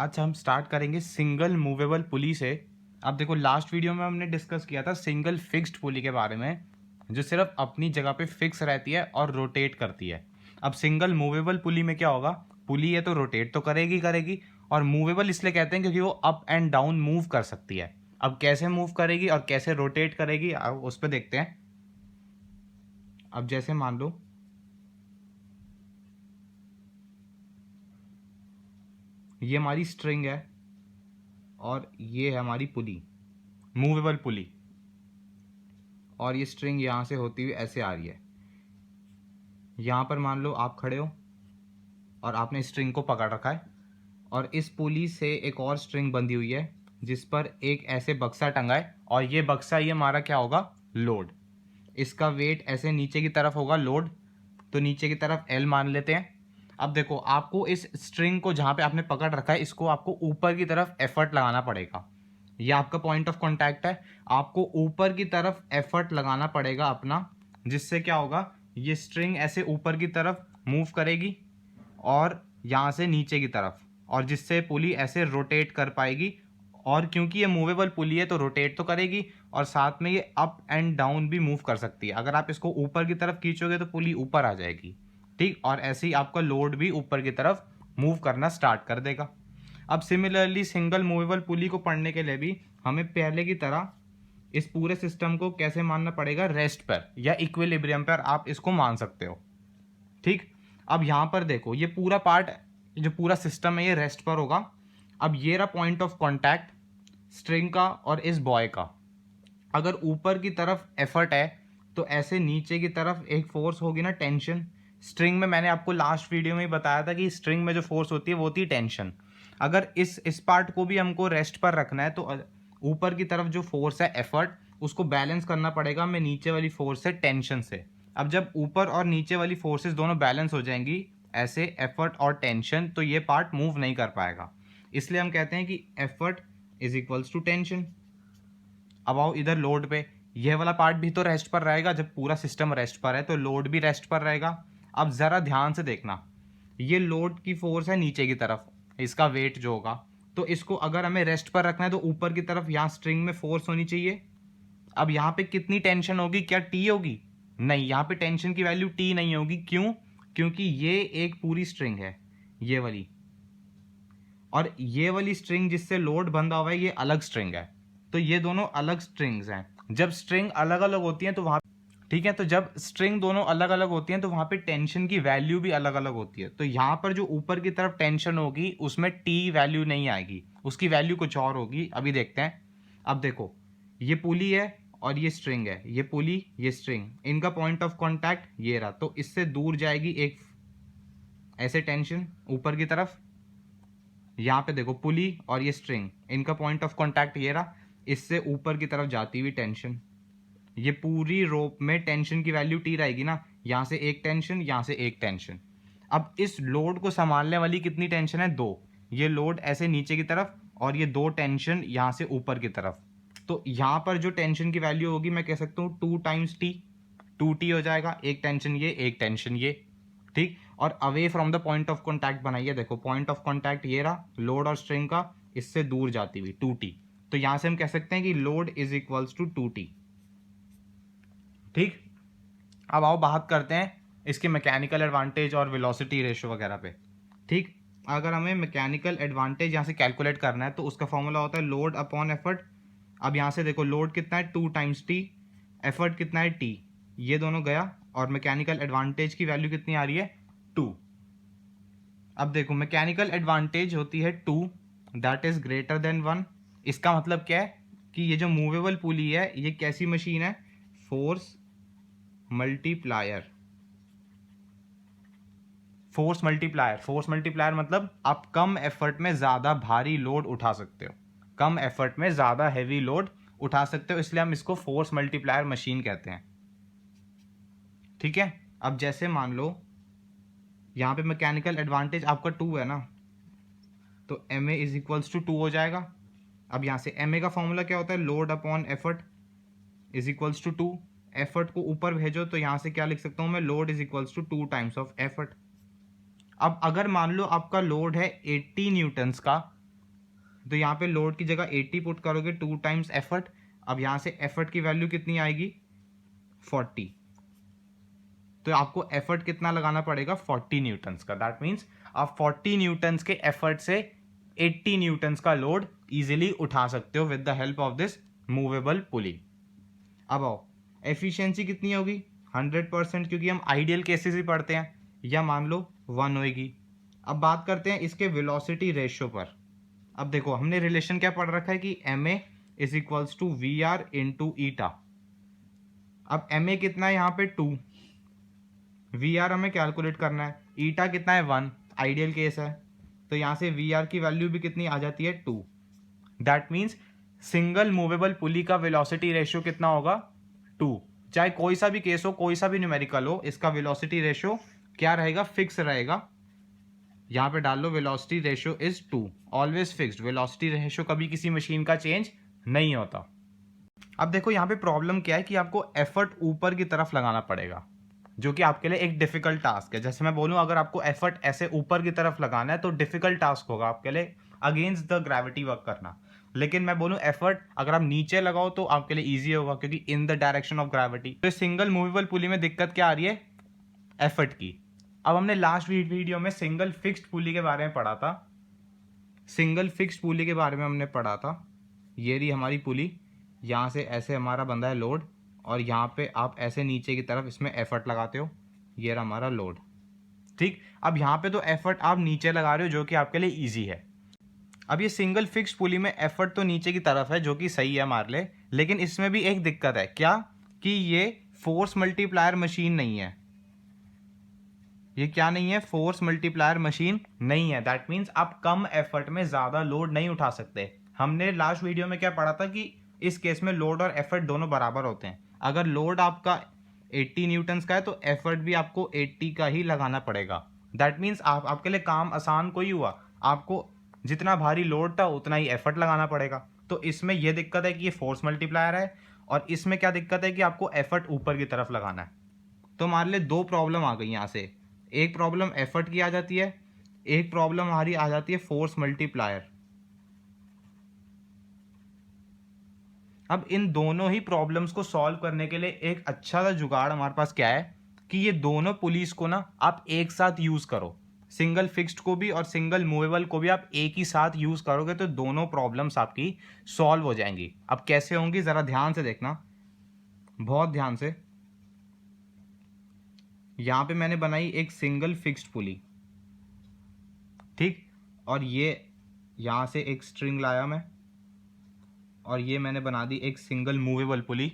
आज हम स्टार्ट करेंगे सिंगल मूवेबल पुली से। अब देखो, लास्ट वीडियो में हमने डिस्कस किया था सिंगल फिक्स्ड पुली के बारे में, जो सिर्फ अपनी जगह पे फिक्स रहती है और रोटेट करती है। अब सिंगल मूवेबल पुली में क्या होगा, पुली है तो रोटेट तो करेगी करेगी, और मूवेबल इसलिए कहते हैं क्योंकि वो अप एंड डाउन मूव कर सकती है। अब कैसे मूव करेगी और कैसे रोटेट करेगी, अब उस पर देखते हैं। अब जैसे मान लो ये हमारी स्ट्रिंग है और ये है हमारी पुली, मूवेबल पुली, और ये स्ट्रिंग यहाँ से होती हुई ऐसे आ रही है। यहाँ पर मान लो आप खड़े हो और आपने स्ट्रिंग को पकड़ रखा है, और इस पुली से एक और स्ट्रिंग बंधी हुई है जिस पर एक ऐसे बक्सा टंगा है, और ये बक्सा ये हमारा क्या होगा, लोड। इसका वेट ऐसे नीचे की तरफ होगा, लोड, तो नीचे की तरफ एल मान लेते हैं। अब देखो, आपको इस स्ट्रिंग को जहाँ पे आपने पकड़ रखा है, इसको आपको ऊपर की तरफ एफर्ट लगाना पड़ेगा। ये आपका पॉइंट ऑफ कांटेक्ट है, आपको ऊपर की तरफ एफर्ट लगाना पड़ेगा अपना, जिससे क्या होगा, ये स्ट्रिंग ऐसे ऊपर की तरफ मूव करेगी और यहाँ से नीचे की तरफ, और जिससे पुली ऐसे रोटेट कर पाएगी। और क्योंकि ये मूवेबल पुली है तो रोटेट तो करेगी, और साथ में ये अप एंड डाउन भी मूव कर सकती है। अगर आप इसको ऊपर की तरफ खींचोगे तो पुली ऊपर आ जाएगी, ठीक, और ऐसे ही आपका लोड भी ऊपर की तरफ मूव करना स्टार्ट कर देगा। अब सिमिलरली सिंगल मूवेबल पुली को पढ़ने के लिए भी हमें पहले की तरह इस पूरे सिस्टम को कैसे मानना पड़ेगा, रेस्ट पर या इक्विलिब्रियम पर आप इसको मान सकते हो, ठीक। अब यहां पर देखो, ये पूरा पार्ट, जो पूरा सिस्टम है, ये रेस्ट पर होगा। अब ये रहा पॉइंट ऑफ कांटेक्ट स्ट्रिंग का और इस बॉय का। अगर ऊपर की तरफ एफर्ट है तो ऐसे नीचे की तरफ एक फोर्स होगी ना, टेंशन। स्ट्रिंग में मैंने आपको लास्ट वीडियो में ही बताया था कि स्ट्रिंग में जो फोर्स होती है वो होती है टेंशन। अगर इस पार्ट को भी हमको रेस्ट पर रखना है तो ऊपर की तरफ जो फोर्स है एफर्ट, उसको बैलेंस करना पड़ेगा हमें नीचे वाली फोर्स से, टेंशन से। अब जब ऊपर और नीचे वाली फोर्सेस दोनों बैलेंस हो जाएंगी, ऐसे एफर्ट और टेंशन, तो ये पार्ट मूव नहीं कर पाएगा। इसलिए हम कहते हैं कि effort is equals to tension. अब आओ इधर लोड पे, यह वाला पार्ट भी तो रेस्ट पर रहेगा। जब पूरा सिस्टम रेस्ट पर है तो लोड भी रेस्ट पर रहेगा। अब जरा ध्यान से देखना, ये लोड की फोर्स है नीचे की तरफ, इसका वेट जो होगा, तो इसको अगर हमें रेस्ट पर रखना है तो ऊपर की तरफ यहाँ स्ट्रिंग में फोर्स होनी चाहिए। अब यहाँ पे कितनी टेंशन होगी, क्या टी होगी? नहीं, यहाँ पे टेंशन की वैल्यू टी नहीं होगी। क्यों? क्योंकि ये एक पूरी स्ट्रिंग है, ये वाली, और ये वाली स्ट्रिंग जिससे लोड बंधा हुआ है ये अलग स्ट्रिंग है। तो ये दोनों अलग स्ट्रिंग्स हैं। जब स्ट्रिंग अलग अलग होती हैं तो वहाँ, ठीक है, तो जब स्ट्रिंग दोनों अलग अलग होती हैं तो वहाँ पे टेंशन की वैल्यू भी अलग अलग होती है। तो यहाँ पर जो ऊपर की तरफ टेंशन होगी उसमें टी वैल्यू नहीं आएगी, उसकी वैल्यू कुछ और होगी। अभी देखते हैं। अब देखो, ये पुली है और ये स्ट्रिंग है, ये पुली ये स्ट्रिंग, इनका पॉइंट ऑफ कॉन्टैक्ट ये रहा, तो इससे दूर जाएगी एक ऐसे टेंशन ऊपर की तरफ। यहाँ पे देखो, पुली और ये स्ट्रिंग, इनका पॉइंट ऑफ कांटेक्ट ये रहा, इससे ऊपर की तरफ जाती हुई टेंशन। ये पूरी रोप में टेंशन की वैल्यू टी रहेगी ना, यहाँ से एक टेंशन, यहाँ से एक टेंशन। अब इस लोड को संभालने वाली कितनी टेंशन है, दो। ये लोड ऐसे नीचे की तरफ और ये दो टेंशन यहाँ से ऊपर की तरफ। तो यहाँ पर जो टेंशन की वैल्यू होगी, मैं कह सकता हूँ 2 टाइम्स टी, 2t हो जाएगा। एक टेंशन ये, एक टेंशन ये, ठीक। और away from the point of contact बनाइए, देखो पॉइंट ऑफ कॉन्टैक्ट ये रहा, लोड और स्ट्रिंग का, इससे दूर जाती हुई 2t। तो यहां से हम कह सकते हैं कि load is equals to 2t, ठीक। अब आओ बात करते हैं इसके मैकेनिकल एडवांटेज और वेलोसिटी रेशियो वगैरह पे, ठीक। अगर हमें मैकेनिकल एडवांटेज यहाँ से कैलकुलेट करना है तो उसका फॉर्मूला होता है लोड अपॉन एफर्ट। अब यहाँ से देखो, लोड कितना है 2 टाइम्स टी, एफर्ट कितना है टी, ये दोनों गया, और मैकेनिकल एडवांटेज की वैल्यू कितनी आ रही है, 2। अब देखो, मैकेनिकल एडवांटेज होती है 2, दैट इज ग्रेटर देन 1। इसका मतलब क्या है कि ये जो मूवेबल पुली है ये कैसी मशीन है, force multiplier. Force multiplier, force multiplier मतलब आप कम एफर्ट में ज्यादा भारी लोड उठा सकते हो, कम एफर्ट में ज्यादा हैवी लोड उठा सकते हो, इसलिए हम इसको फोर्स मल्टीप्लायर मशीन कहते हैं, ठीक है। अब जैसे मान लो यहाँ पे मैकेनिकल एडवांटेज आपका 2 है ना, तो M A is equals to 2 हो जाएगा। अब यहाँ से एम ए का फॉर्मूला क्या होता है, load upon effort is equals to 2। Effort को ऊपर भेजो तो यहाँ से क्या लिख सकता हूँ मैं, load is equals to 2 times of effort. अब अगर मान लो आपका लोड है 80 न्यूटन्स का, तो यहाँ पे लोड की जगह 80 पुट करोगे 2 टाइम्स एफर्ट। अब यहाँ से एफर्ट की वैल्यू कितनी आएगी 40, तो आपको एफर्ट कितना लगाना पड़ेगा 40 न्यूटन्स का। दैट मीन्स आप 40 न्यूटन्स के एफर्ट से 80 न्यूटन्स का लोड इजीली उठा सकते हो with the help of this movable pulley. अब आओ एफिशिएंसी कितनी होगी 100%, क्योंकि हम आइडियल केसेस ही पढ़ते हैं, या मान लो 1 होगी। अब बात करते हैं इसके वेलोसिटी रेशियो पर। अब देखो हमने रिलेशन क्या पढ़ रखा है कि ma is equals to V R into eta. अब ma कितना है यहाँ पे 2, वी आर हमें कैलकुलेट करना है, ईटा कितना है 1, आइडियल केस है, तो यहाँ से वी आर की वैल्यू भी कितनी आ जाती है 2। That means single movable pulley का वेलोसिटी रेशियो कितना होगा 2। चाहे कोई सा भी केस हो, कोई सा भी न्यूमेरिकल हो, इसका वेलोसिटी रेशियो क्या रहेगा, फिक्स रहेगा। यहाँ पे डाल लो velocity ratio is 2, always fixed. Velocity ratio कभी किसी मशीन का चेंज नहीं होता। अब देखो यहाँ पे प्रॉब्लम क्या है कि आपको एफर्ट ऊपर की तरफ लगाना पड़ेगा, जो कि आपके लिए एक डिफिकल्ट टास्क है। जैसे मैं बोलूँ अगर आपको एफर्ट ऐसे ऊपर की तरफ लगाना है तो डिफिकल्ट टास्क होगा आपके लिए अगेंस्ट द ग्रेविटी वर्क करना। लेकिन मैं बोलूँ एफर्ट अगर आप नीचे लगाओ तो आपके लिए ईजी होगा, क्योंकि in the direction of gravity. तो सिंगल मूवेबल पुली में दिक्कत क्या आ रही है, एफर्ट की। अब हमने लास्ट वीडियो में सिंगल फिक्स्ड पुली के बारे में पढ़ा था, सिंगल फिक्स्ड पुली के बारे में हमने पढ़ा था। ये रही हमारी पुली, यहाँ से ऐसे हमारा बंदा है लोड, और यहाँ पे आप ऐसे नीचे की तरफ इसमें एफर्ट लगाते हो, ये रहा हमारा लोड। ठीक, अब यहाँ पे तो एफर्ट आप नीचे लगा रहे हो जो कि आपके लिए ईजी है। अब ये सिंगल फिक्स्ड पुली में एफर्ट तो नीचे की तरफ है जो कि सही है हमारे लिए, लेकिन इसमें भी एक दिक्कत है, क्या कि ये फोर्स मल्टीप्लायर मशीन नहीं है। ये क्या नहीं है, फोर्स मल्टीप्लायर मशीन नहीं है। दैट मीन्स आप कम एफर्ट में ज्यादा लोड नहीं उठा सकते। हमने लास्ट वीडियो में क्या पढ़ा था कि इस केस में लोड और एफर्ट दोनों बराबर होते हैं। अगर लोड आपका 80 न्यूटन्स का है तो एफर्ट भी आपको 80 का ही लगाना पड़ेगा। दैट मीन्स आपके लिए काम आसान कोई हुआ, आपको जितना भारी लोड था उतना ही एफर्ट लगाना पड़ेगा। तो इसमें यह दिक्कत है कि ये फोर्स मल्टीप्लायर है, और इसमें क्या दिक्कत है कि आपको एफर्ट ऊपर की तरफ लगाना है। तो हमारे लिए दो प्रॉब्लम आ गई यहाँ से, एक प्रॉब्लम एफर्ट की आ जाती है, एक प्रॉब्लम हमारी आ जाती है फोर्स मल्टीप्लायर। अब इन दोनों ही प्रॉब्लम्स को सॉल्व करने के लिए एक अच्छा सा जुगाड़ हमारे पास क्या है कि ये दोनों पुलिस को ना आप एक साथ यूज करो, सिंगल फिक्स्ड को भी और सिंगल मूवेबल को भी आप एक ही साथ यूज करोगे तो दोनों प्रॉब्लम्स आपकी सॉल्व हो जाएंगी। अब कैसे होंगी जरा ध्यान से देखना, बहुत ध्यान से। यहां पे मैंने बनाई एक सिंगल फिक्स्ड पुली, ठीक, और ये यहां से एक स्ट्रिंग लाया मैं, और ये मैंने बना दी एक सिंगल मूवेबल पुली,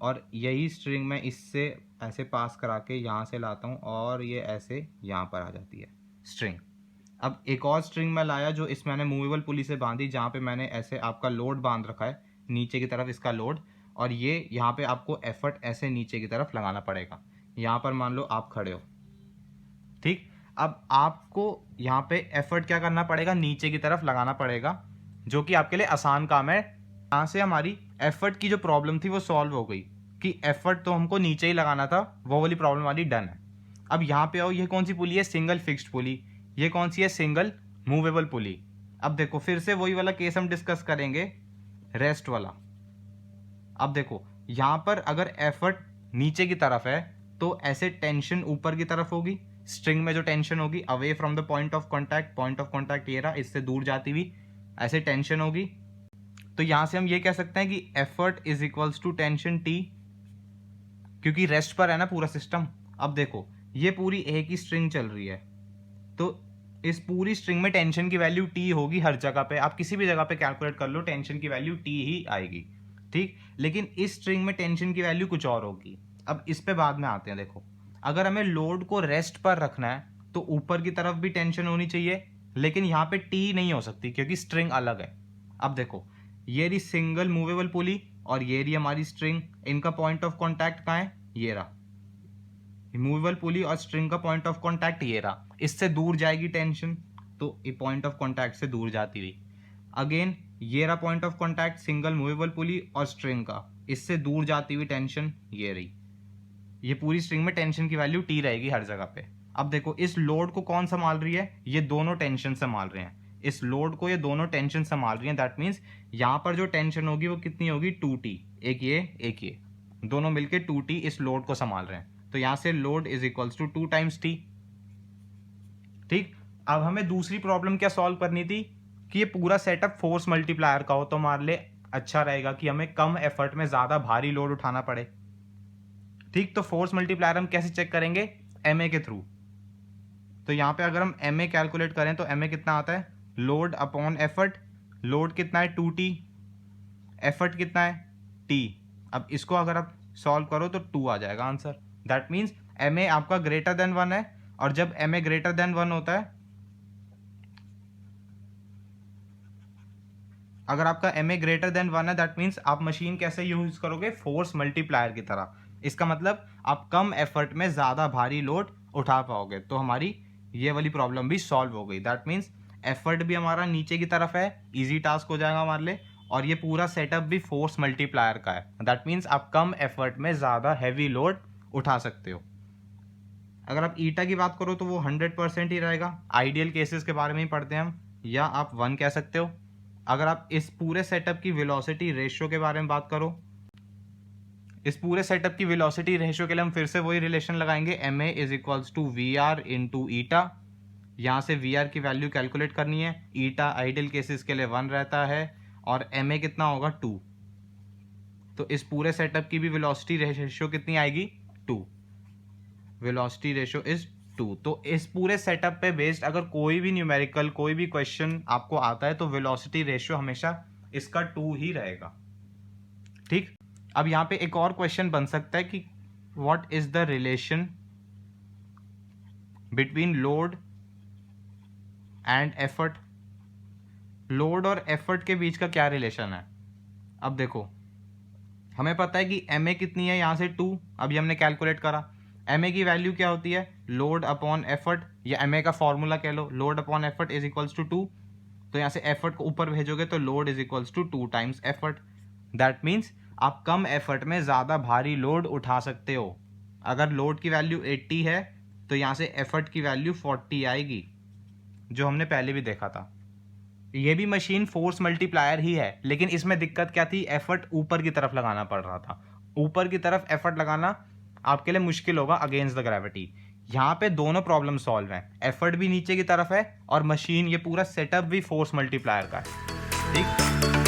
और यही स्ट्रिंग मैं इससे ऐसे पास करा के यहाँ से लाता हूँ और ये ऐसे यहाँ पर आ जाती है स्ट्रिंग। अब एक और स्ट्रिंग मैं लाया जो इस मैंने मूवेबल पुली से बांधी, जहाँ पे मैंने ऐसे आपका लोड बांध रखा है नीचे की तरफ इसका लोड, और ये यहाँ पे आपको एफर्ट ऐसे नीचे की तरफ लगाना पड़ेगा। यहाँ पर मान लो आप खड़े हो, ठीक, अब आपको यहाँ पे एफर्ट क्या करना पड़ेगा, नीचे की तरफ लगाना पड़ेगा, जो कि आपके लिए आसान काम है। यहाँ से हमारी एफर्ट की जो प्रॉब्लम थी वो सॉल्व हो गई कि एफर्ट तो हमको नीचे ही लगाना था, वो वाली प्रॉब्लम वाली डन है। अब यहाँ पे आओ, ये कौन सी पुली है, सिंगल फिक्स्ड पुली, ये कौन सी है, सिंगल मूवेबल पुली। अब देखो फिर से वही वाला केस हम डिस्कस करेंगे, रेस्ट वाला। अब देखो यहाँ पर अगर एफर्ट नीचे की तरफ है तो ऐसे टेंशन ऊपर की तरफ होगी, स्ट्रिंग में जो टेंशन होगी away from the point of contact, point of contact ये रहा, इससे दूर जाती हुई ऐसे टेंशन होगी। तो यहां से हम ये कह सकते हैं कि effort is equals to tension T, क्योंकि रेस्ट पर है ना पूरा सिस्टम। अब देखो ये पूरी एक ही स्ट्रिंग चल रही है, तो इस पूरी स्ट्रिंग में टेंशन की वैल्यू टी होगी हर जगह पे, आप किसी भी जगह पे कैलकुलेट कर लो टेंशन की वैल्यू टी ही आएगी, ठीक। लेकिन इस स्ट्रिंग में टेंशन की वैल्यू कुछ और होगी। अब इस पे बाद में आते हैं। देखो अगर हमें लोड को रेस्ट पर रखना है तो ऊपर की तरफ भी टेंशन होनी चाहिए, लेकिन यहाँ पे टी नहीं हो सकती क्योंकि स्ट्रिंग अलग है। अब देखो ये रही सिंगल मूवेबल पुली और ये रही हमारी स्ट्रिंग, इनका पॉइंट ऑफ कॉन्टैक्ट कहाँ है, ये रहा, मूवेबल पुली और स्ट्रिंग का पॉइंट ऑफ कॉन्टैक्ट ये रहा, इससे दूर जाएगी टेंशन तो ये पॉइंट ऑफ कॉन्टैक्ट से दूर जाती हुई। अगेन ये रहा point of contact single movable pulley और स्ट्रिंग का, इससे दूर जाती हुई टेंशन ये रही। ये पूरी स्ट्रिंग में टेंशन की वैल्यू टी रहेगी हर जगह पे। अब देखो इस लोड को कौन संभाल रही है, ये दोनों टेंशन संभाल रहे हैं। इस लोड को ये दोनों टेंशन संभाल रही हैं। दैट मीन्स यहाँ पर जो टेंशन होगी वो कितनी होगी 2T, एक ये दोनों मिलके 2T इस लोड को संभाल रहे हैं। तो यहाँ से load is equals to 2 times T। ठीक, अब हमें दूसरी प्रॉब्लम क्या सॉल्व करनी थी कि ये पूरा सेटअप फोर्स मल्टीप्लायर का हो तो हमारे लिए अच्छा रहेगा कि हमें कम एफर्ट में ज़्यादा भारी लोड उठाना पड़े। ठीक, तो फोर्स मल्टीप्लायर हम कैसे चेक करेंगे? MA के थ्रू। तो यहाँ पे अगर हम MA कैलकुलेट करें तो MA कितना आता है? Load upon effort. लोड कितना है 2T, एफर्ट कितना है T। अब इसको अगर आप सॉल्व करो तो 2 आ जाएगा आंसर। दैट मीन्स MA आपका ग्रेटर देन 1 है, और जब MA ग्रेटर देन 1 होता है, अगर आपका MA ग्रेटर देन 1 है, दैट मीन्स आप मशीन कैसे यूज करोगे? फोर्स मल्टीप्लायर की तरह। इसका मतलब आप कम एफर्ट में ज़्यादा भारी लोड उठा पाओगे। तो हमारी ये वाली प्रॉब्लम भी सॉल्व हो गई। दैट मीन्स एफर्ट भी हमारा नीचे की तरफ है, इजी टास्क हो जाएगा हमारे लिए, और ये पूरा सेटअप भी फोर्स मल्टीप्लायर का है। दैट मीन्स आप कम एफर्ट में ज़्यादा हैवी लोड उठा सकते हो। अगर आप ईटा की बात करो तो वो 100% ही रहेगा। आइडियल केसेस के बारे में ही पढ़ते हैं हम, या आप 1 कह सकते हो। अगर आप इस पूरे सेटअप की वेलोसिटी रेशियो के बारे में बात करो, इस पूरे सेटअप की वेलोसिटी रेशियो के लिए हम फिर से वही रिलेशन लगाएंगे, MA is equals to VR into eta. यहाँ से VR की वैल्यू कैलकुलेट करनी है। ईटा आइडियल केसेस के लिए 1 रहता है, और MA कितना होगा 2। तो इस पूरे सेटअप की भी वेलोसिटी रेशियो कितनी आएगी? 2। Velocity ratio is 2। तो इस पूरे सेटअप पे बेस्ड अगर कोई भी न्यूमेरिकल, कोई भी क्वेश्चन आपको आता है तो वेलोसिटी रेशियो हमेशा इसका 2 ही रहेगा। ठीक, अब यहाँ पे एक और क्वेश्चन बन सकता है कि what is the relation between load and effort. Load और एफर्ट के बीच का क्या रिलेशन है? अब देखो, हमें पता है कि MA कितनी है, यहाँ से 2 अभी हमने कैलकुलेट करा। MA की वैल्यू क्या होती है? लोड अपॉन एफर्ट, या MA का फॉर्मूला कह लो, load upon effort is equals to 2। तो यहाँ से एफर्ट को ऊपर भेजोगे तो load is equals to 2 times effort. That means आप कम एफर्ट में ज़्यादा भारी लोड उठा सकते हो। अगर लोड की वैल्यू 80 है तो यहाँ से एफर्ट की वैल्यू 40 आएगी, जो हमने पहले भी देखा था। ये भी मशीन फोर्स मल्टीप्लायर ही है, लेकिन इसमें दिक्कत क्या थी? एफर्ट ऊपर की तरफ लगाना पड़ रहा था। ऊपर की तरफ एफर्ट लगाना आपके लिए मुश्किल होगा अगेंस्ट द ग्रेविटी। यहाँ पे दोनों प्रॉब्लम सॉल्व हैं, एफर्ट भी नीचे की तरफ है और मशीन, ये पूरा सेटअप भी फोर्स मल्टीप्लायर का है। ठीक।